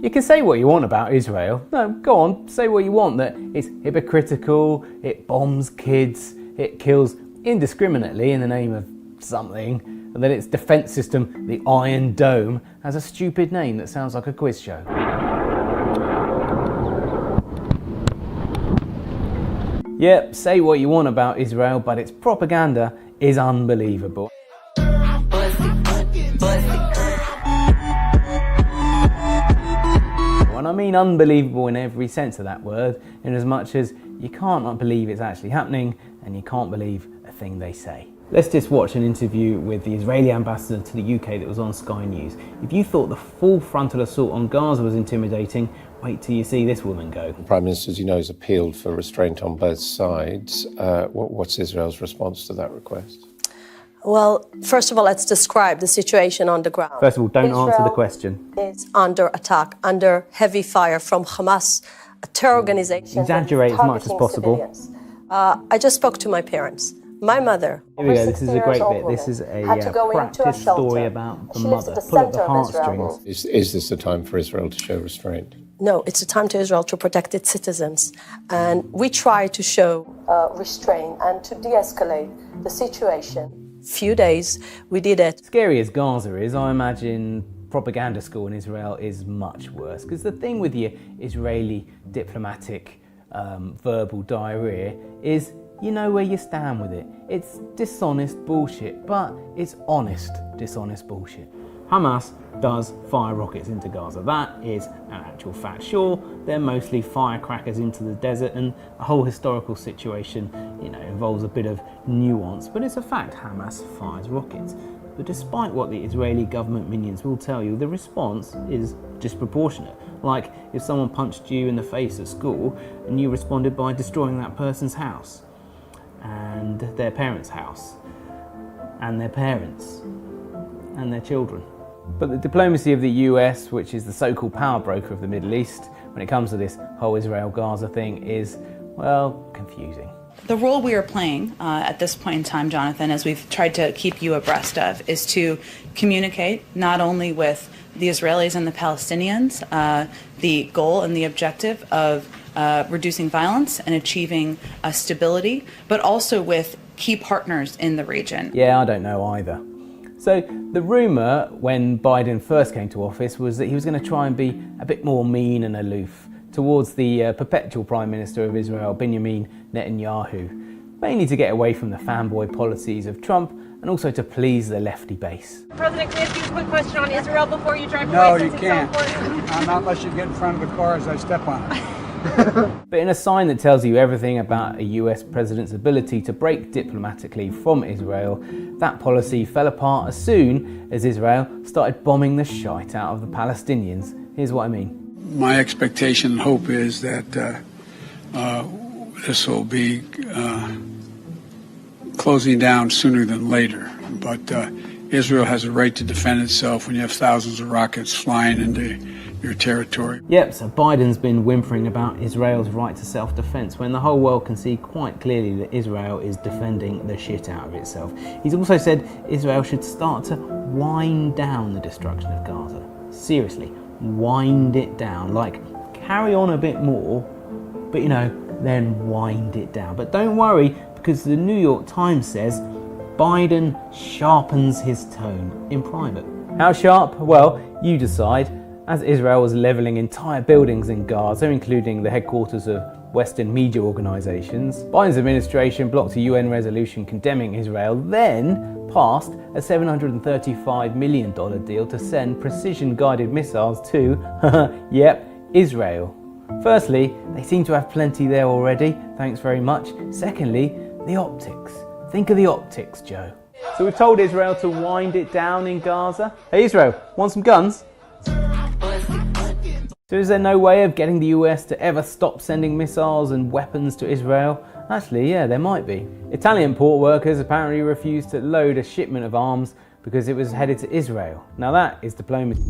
You can say what you want about Israel. No, go on, say what you want, that it's hypocritical, it bombs kids, it kills indiscriminately in the name of something, and that its defence system, the Iron Dome, has a stupid name that sounds like a quiz show. Yep, say what you want about Israel, but its propaganda is unbelievable. And I mean unbelievable in every sense of that word, in as much as you can't not believe it's actually happening, and you can't believe a thing they say. Let's just watch an interview with the Israeli ambassador to the UK that was on Sky News. If you thought the full frontal assault on Gaza was intimidating, wait till you see this woman go. The Prime Minister, as you know, has appealed for restraint on both sides. What's Israel's response to that request? Well, first of all, let's describe the situation on the ground. First of all, don't answer the question. It's under attack, under heavy fire from Hamas, a terror organization. Exaggerate as much as possible. Civilians. I just spoke to my parents. My mother. Here we go, this is a great bit. This is a practice story about the mother. Pull at the heartstrings. Is this a time for Israel to show restraint? No, it's a time to Israel to protect its citizens. And we try to show restraint and to de-escalate the situation. Few days, we did it. Scary as Gaza is, I imagine propaganda school in Israel is much worse. Because the thing with your Israeli diplomatic verbal diarrhea is you know where you stand with it. It's dishonest bullshit, but it's honest, dishonest bullshit. Hamas does fire rockets into Gaza. That is an actual fact. Sure, they're mostly firecrackers into the desert, and the whole historical situation, you know, involves a bit of nuance, but it's a fact. Hamas fires rockets. But despite what the Israeli government minions will tell you, the response is disproportionate. Like if someone punched you in the face at school and you responded by destroying that person's house, and their parents' house, and their parents, and their children. But the diplomacy of the US, which is the so-called power broker of the Middle East, when it comes to this whole Israel-Gaza thing, is, well, confusing. The role we are playing at this point in time, Jonathan, as we've tried to keep you abreast of, is to communicate not only with the Israelis and the Palestinians the goal and the objective of reducing violence and achieving stability, but also with key partners in the region. Yeah, I don't know either. So the rumour when Biden first came to office was that he was going to try and be a bit more mean and aloof towards the perpetual Prime Minister of Israel, Benjamin Netanyahu, mainly to get away from the fanboy policies of Trump and also to please the lefty base. President, can I ask you a quick question on Israel before you drive away? No, you can't. Not unless you get in front of the car as I step on it. But in a sign that tells you everything about a US president's ability to break diplomatically from Israel, that policy fell apart as soon as Israel started bombing the shite out of the Palestinians. Here's what I mean. My expectation and hope is that this will be closing down sooner than later. But Israel has a right to defend itself when you have thousands of rockets flying into your territory. Yep, so Biden's been whimpering about Israel's right to self-defense when the whole world can see quite clearly that Israel is defending the shit out of itself. He's also said Israel should start to wind down the destruction of Gaza. Seriously, wind it down. Like, carry on a bit more, but you know, then wind it down. But don't worry, because the New York Times says Biden sharpens his tone in private. How sharp? Well, you decide. As Israel was levelling entire buildings in Gaza, including the headquarters of Western media organisations, Biden's administration blocked a UN resolution condemning Israel, then passed a $735 million deal to send precision-guided missiles to, yep, Israel. Firstly, they seem to have plenty there already, thanks very much. Secondly, the optics. Think of the optics, Joe. So we've told Israel to wind it down in Gaza. Hey Israel, want some guns? So is there no way of getting the US to ever stop sending missiles and weapons to Israel? Actually, yeah, there might be. Italian port workers apparently refused to load a shipment of arms because it was headed to Israel. Now that is diplomacy.